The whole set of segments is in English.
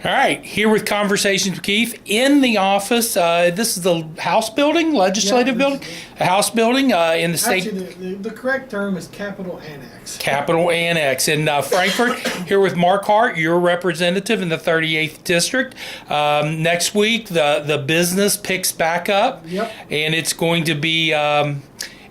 All right, here with Conversations with Keith in the office. This is the House building, legislative building, a House building in the state. Actually, the correct term is Capitol Annex. Capitol Annex in Frankfort. Here with Mark Hart, your representative in the 38th District. Next week, the business picks back up. Yep. And it's going to be...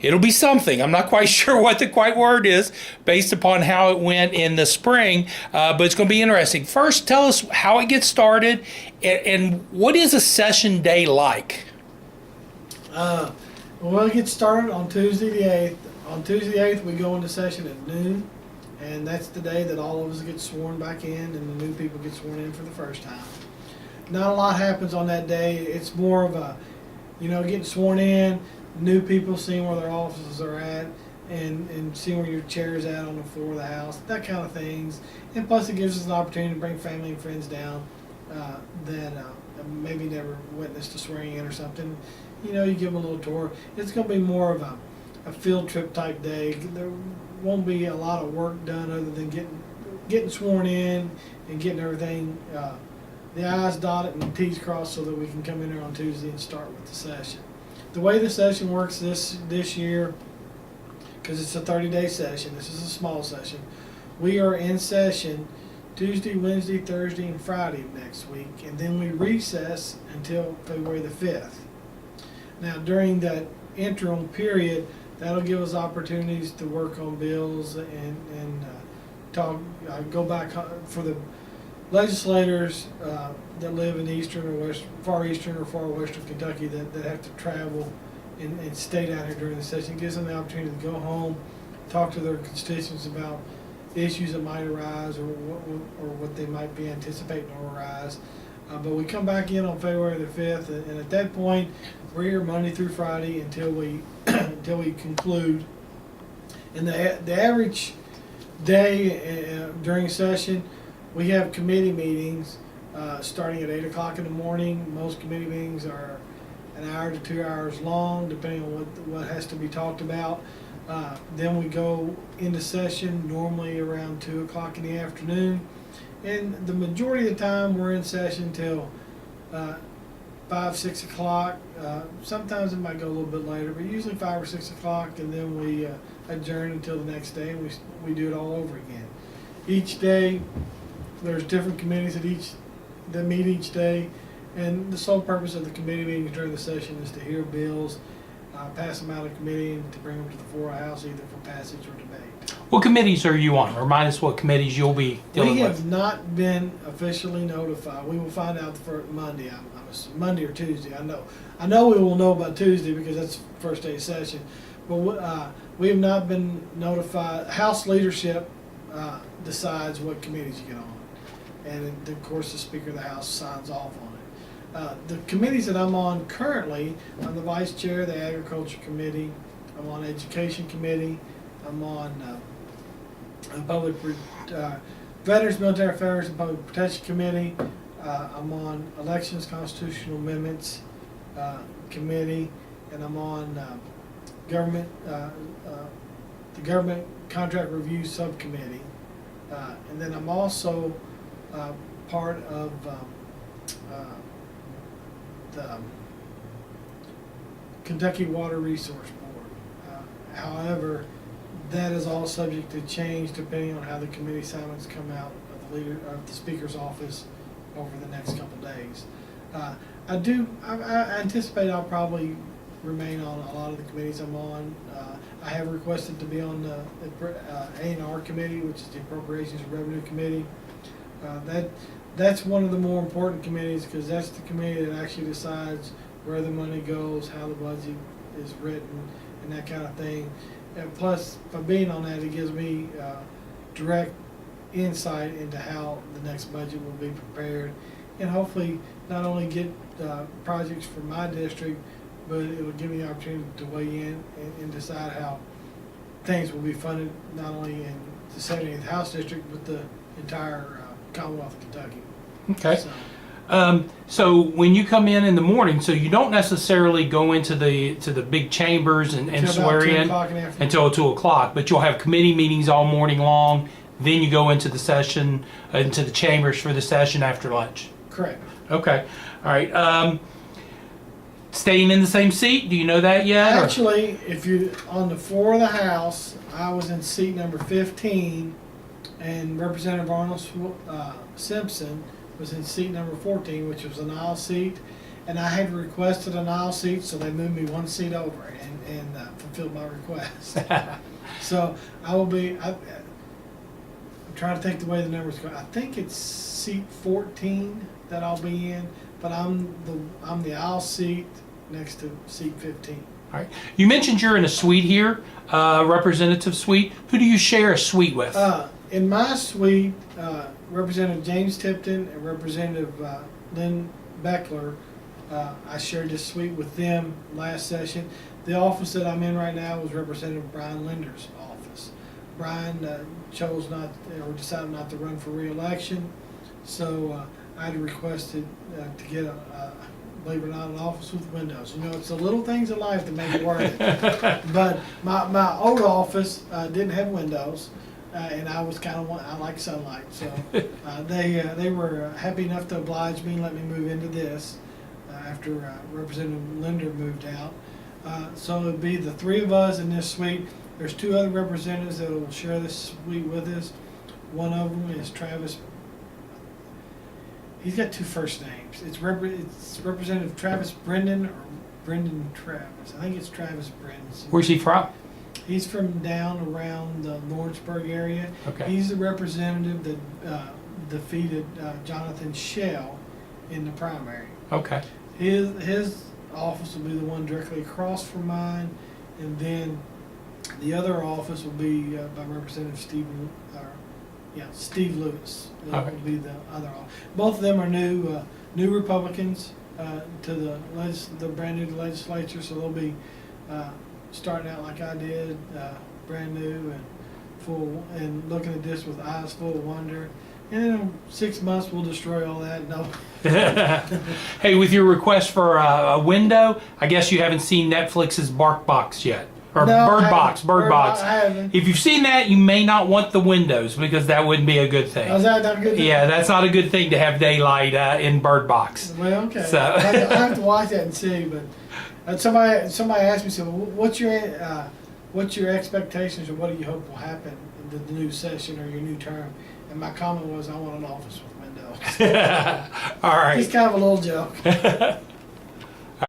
it'll be something. I'm not quite sure what the quite word is based upon how it went in the spring, but it's going to be interesting. First, tell us how it gets started and what is a session day like? We'll get started on Tuesday the 8th. On Tuesday the 8th, we go into session at noon, and that's the day that all of us get sworn back in and the new people get sworn in for the first time. Not a lot happens on that day. It's more of a, getting sworn in, new people seeing where their offices are at, and seeing where your chair is at on the floor of the House, that kind of things. And plus it gives us an opportunity to bring family and friends down that maybe never witnessed a swearing in or something. You give them a little tour. It's going to be more of a field trip type day. There won't be a lot of work done other than getting sworn in and getting everything, the I's dotted and the T's crossed so that we can come in here on Tuesday and start with the session. The way the session works this year, because it's a 30-day session, this is a small session, we are in session Tuesday, Wednesday, Thursday, and Friday of next week, and then we recess until February the 5th. Now, during that interim period, that'll give us opportunities to work on bills and talk, go back for the legislators that live in eastern or far eastern or far western Kentucky that have to travel and stay down here during the session. It gives them the opportunity to go home, talk to their constituents about issues that might arise or what they might be anticipating to arise. But we come back in on February the 5th, and at that point, we're here Monday through Friday until we until we conclude. And the average day during session, we have committee meetings starting at 8 o'clock in the morning. Most committee meetings are an hour to 2 hours long, depending on what has to be talked about. Then we go into session normally around 2 o'clock in the afternoon. And the majority of the time we're in session till 5, 6 o'clock. Sometimes it might go a little bit later, but usually 5 or 6 o'clock, and then we adjourn until the next day, and we do it all over again. Each day, there's different committees that meet each day, and the sole purpose of the committee meetings during the session is to hear bills, pass them out of committee, and to bring them to the floor of the House either for passage or debate. What committees are you on? Remind us what committees you'll be dealing with. We have not been officially notified. We will find out for Monday. Monday or Tuesday. I know we will know about Tuesday because that's the first day of session. But we have not been notified. House leadership decides what committees you get on, and of course the Speaker of the House signs off on it. The committees that I'm on currently, I'm the Vice Chair of the Agriculture Committee. I'm on Education Committee. I'm on Veterans, Military Affairs, and Public Protection Committee. I'm on Elections, Constitutional Amendments Committee, and I'm on the Government Contract Review Subcommittee. And then I'm also part of the Kentucky Water Resource Board. However, that is all subject to change depending on how the committee assignments come out of the Speaker's office over the next couple days. I anticipate I'll probably remain on a lot of the committees I'm on. I have requested to be on the A&R committee, which is the Appropriations and Revenue Committee. That's one of the more important committees because that's the committee that actually decides where the money goes, how the budget is written, and that kind of thing. And plus, by being on that, it gives me direct insight into how the next budget will be prepared, and hopefully not only get projects for my district, but it will give me the opportunity to weigh in and decide how things will be funded, not only in the 78th House District, but the entire Commonwealth of Kentucky. Okay. So when you come in the morning, so you don't necessarily go into the big chambers and swear in until 2 o'clock, but you'll have committee meetings all morning long. then you go into the session, into the chambers for the session after lunch. Correct. Okay. All right. Staying in the same seat? Do you know that yet? Actually, if you on the floor of the House, I was in seat number 15, and Representative Arnold Simpson was in seat number 14, which was an aisle seat. And I had requested an aisle seat, so they moved me one seat over and fulfilled my request. So I will be. I'm trying to think the way the numbers go. I think it's seat 14 that I'll be in, but I'm the aisle seat next to seat 15. All right. You mentioned you're in a suite here, representative suite. Who do you share a suite with? In my suite, Representative James Tipton and Representative Lynn Beckler, I shared this suite with them last session. The office that I'm in right now was Representative Brian Linder's office. Brian chose not, or decided not to run for re-election, so I had requested to get believe it or not, an office with windows. You know, it's the little things in life that make it worth it. But my old office didn't have windows, and I was I like sunlight, so they were happy enough to oblige me and let me move into this after Representative Linder moved out. So it'll be the three of us in this suite. There's two other representatives that will share this suite with us. One of them is Travis. He's got two first names. It's Representative Travis Brendan or Brendan Travis. I think it's Travis Brendan. Where's he from? He's from down around the Lawrenceburg area. Okay. He's the representative that defeated Jonathan Shell in the primary. Okay. His office will be the one directly across from mine, and then the other office will be by Representative Steve Lewis. That will be the other office. Both of them are new Republicans to the brand new legislature, so they'll be starting out like I did, brand new and full, and looking at this with eyes full of wonder. And in 6 months, we'll destroy all that. No. Hey, with your request for a window, I guess you haven't seen Netflix's Bark Box yet. Or No, Bird Box. I haven't. If you've seen that, you may not want the windows because that wouldn't be a good thing. Oh, is that not a good thing? Yeah, that's not a good thing to have daylight in Bird Box. Well, okay. So. I have to watch that and see. But somebody asked me, so what's your expectations, or what do you hope will happen in the new session or your new term? And my comment was, I want an office with windows. All right. Just kind of a little joke.